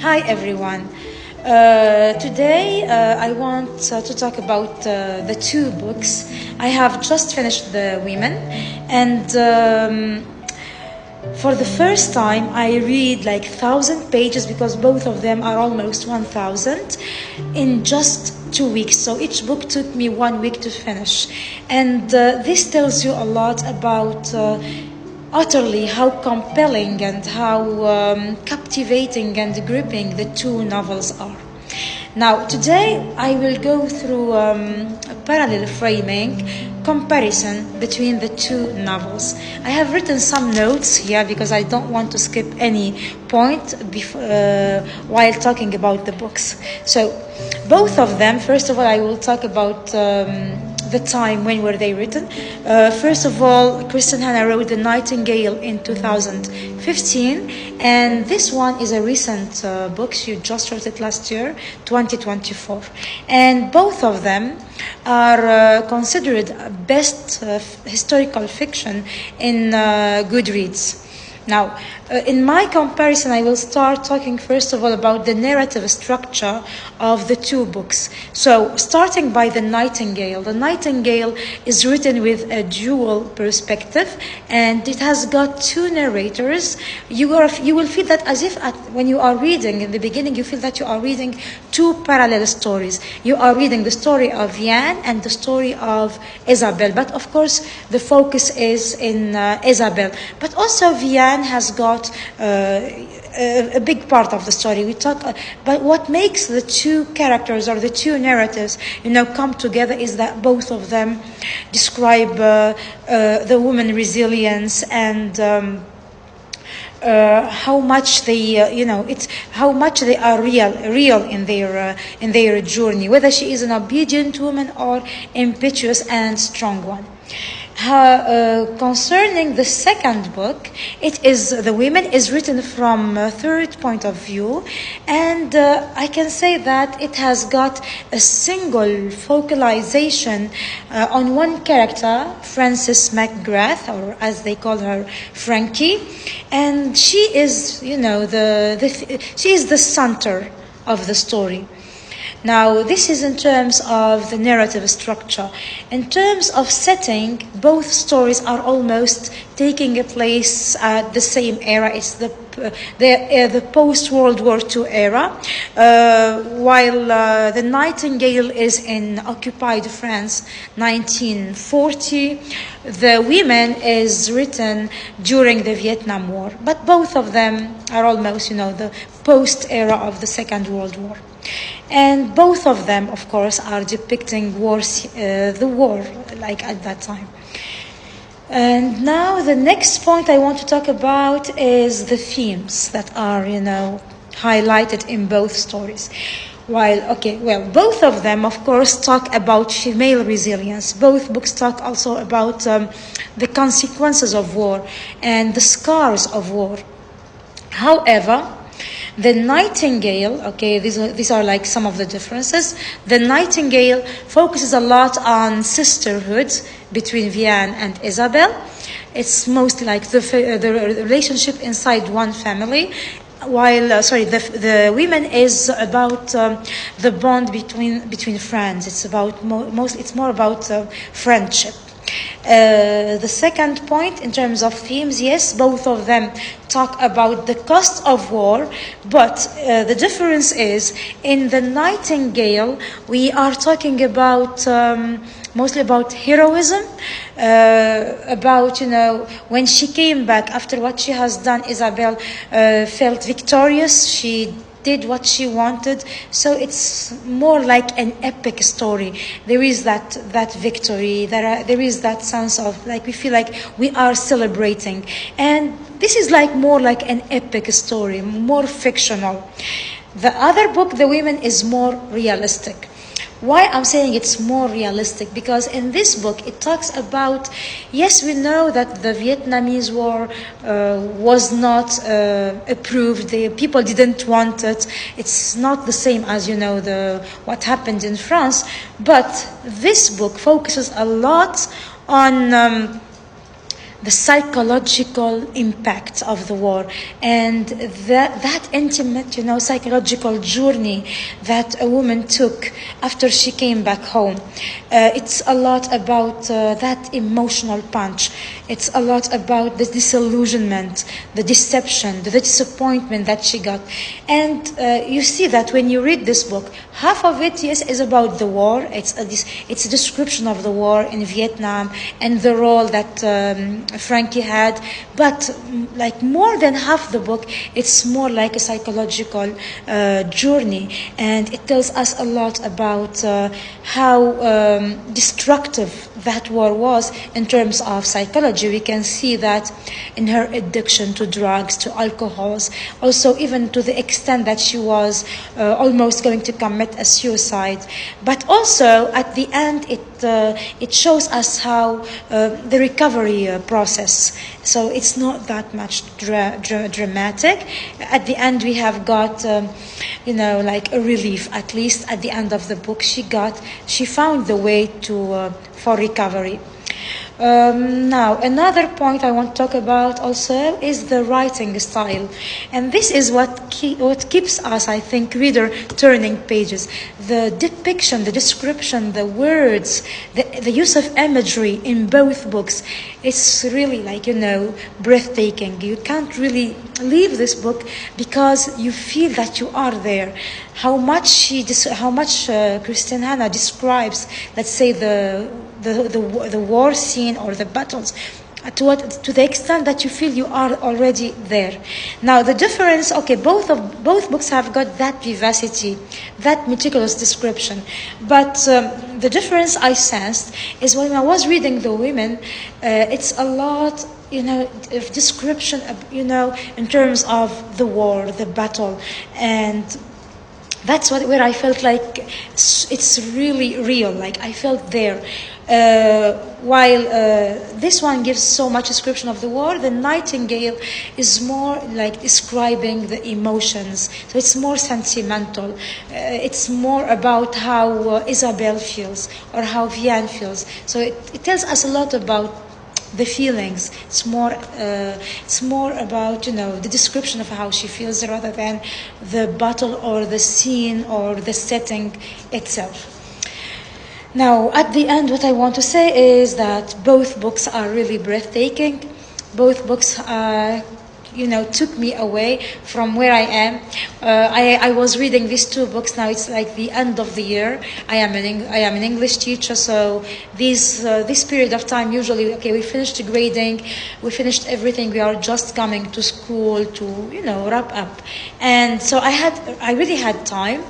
Hi everyone. Today I want to talk about the two books. I have just finished The Women, and for the first time I read like 1,000 pages because both of them are almost 1,000 in just 2 weeks. So each book took me 1 week to finish, and this tells you a lot about utterly how compelling and how captivating and gripping the two novels are. Now, today I will go through a parallel framing comparison between the two novels. I have written some notes here because I don't want to skip any point while talking about the books. So, both of them, first of all, I will talk about the time when were they written. First of all, Kristen Hanna wrote The Nightingale in 2015, and this one is a recent book. She just wrote it last year, 2024, and both of them are considered best historical fiction in Goodreads. Now, in my comparison, I will start talking first of all about the narrative structure of the two books. So, starting by The Nightingale. The Nightingale is written with a dual perspective, and it has got two narrators. You will feel that as if when you are reading, in the beginning, you feel that you are reading two parallel stories. You are reading the story of Vian and the story of Isabel. But of course, the focus is in Isabel. But also, Vian has got a big part of the story. But what makes the two characters or the two narratives, come together is that both of them describe the woman resilience and how much they, how much they are real in their journey, whether she is an obedient woman or impetuous and strong one. Concerning the second book, The Women is written from a third point of view, and I can say that it has got a single focalization on one character, Frances McGrath, or as they call her, Frankie, and she is, she is the center of the story. Now, this is in terms of the narrative structure. In terms of setting, both stories are almost taking a place at the same era. It's the post-World War II era, while The Nightingale is in occupied France, 1940. The Women is written during the Vietnam War. But both of them are almost, the post-era of the Second World War. And both of them, of course, are depicting the war, like at that time. And now the next point I want to talk about is the themes that are, highlighted in both stories. Both of them, of course, talk about female resilience. Both books talk also about the consequences of war and the scars of war. However, The Nightingale, these are like some of the differences. The Nightingale focuses a lot on sisterhood between Vian and Isabel. It's mostly like the relationship inside one family. While the Women is about the bond between friends. It's about it's more about friendship. The second point in terms of themes, yes, both of them talk about the cost of war, but the difference is in The Nightingale we are talking about mostly about heroism, about, when she came back after what she has done. Isabel felt victorious. She did what she wanted, so it's more like an epic story. There is that victory, there is that sense of like we feel like we are celebrating, and this is like more like an epic story, more fictional. The other book, The Women, is more realistic. Why I'm saying it's more realistic? Because in this book it talks about, yes, we know that the Vietnamese War was not approved. The people didn't want it. It's not the same as, what happened in France. But this book focuses a lot on the psychological impact of the war, and that intimate, psychological journey that a woman took after she came back home. It's a lot about that emotional punch. It's a lot about the disillusionment, the deception, the disappointment that she got. And you see that when you read this book, half of it, yes, is about the war. It's a description of the war in Vietnam and the role that Frankie had. But like more than half the book, it's more like a psychological journey. And it tells us a lot about how destructive that war was in terms of psychology. We can see that in her addiction to drugs, to alcohols, also even to the extent that she was almost going to commit a suicide. But also at the end, it shows us how the recovery process. So it's not that much dramatic. At the end, we have got, like a relief. At least at the end of the book, she found the way for recovery. Now, another point I want to talk about also is the writing style. And this is what keeps us, I think, reader turning pages. The depiction, the description, the words, the use of imagery in both books, it's really breathtaking. You can't really leave this book because you feel that you are there. How much Christine Hanna describes, let's say, the war scene or the battles, to the extent that you feel you are already there. Now the difference, both books have got that vivacity, that meticulous description, but the difference I sensed is when I was reading The Women, it's a lot of description, in terms of the war, the battle, and that's where I felt like it's really real. Like I felt there. While this one gives so much description of the war, the Nightingale is more like describing the emotions. So it's more sentimental. It's more about how Isabel feels or how Vianne feels. So it tells us a lot about the feelings. It's more about the description of how she feels rather than the battle or the scene or the setting itself. Now, at the end, what I want to say is that both books are really breathtaking. Both books took me away from where I am. I was reading these two books. Now it's like the end of the year. I am an English teacher, so this period of time usually, we finished grading, we finished everything. We are just coming to school to wrap up, and so I really had time.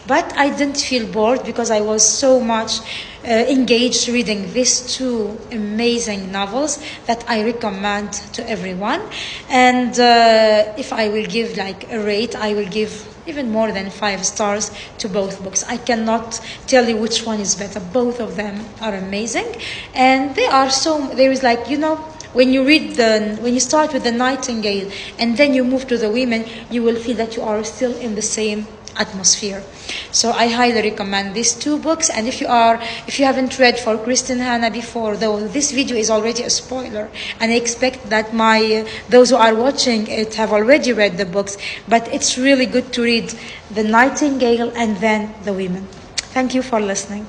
But I didn't feel bored because I was so much engaged reading these two amazing novels that I recommend to everyone. And if I will give a rate, I will give even more than 5 stars to both books. I cannot tell you which one is better. Both of them are amazing, and there is when you start with the Nightingale and then you move to the Women, you will feel that you are still in the same atmosphere. So I highly recommend these two books. And if you haven't read for Christine Hanna before, though this video is already a spoiler, and I expect that those who are watching it have already read the books, but it's really good to read the Nightingale and then the Women. Thank you for listening.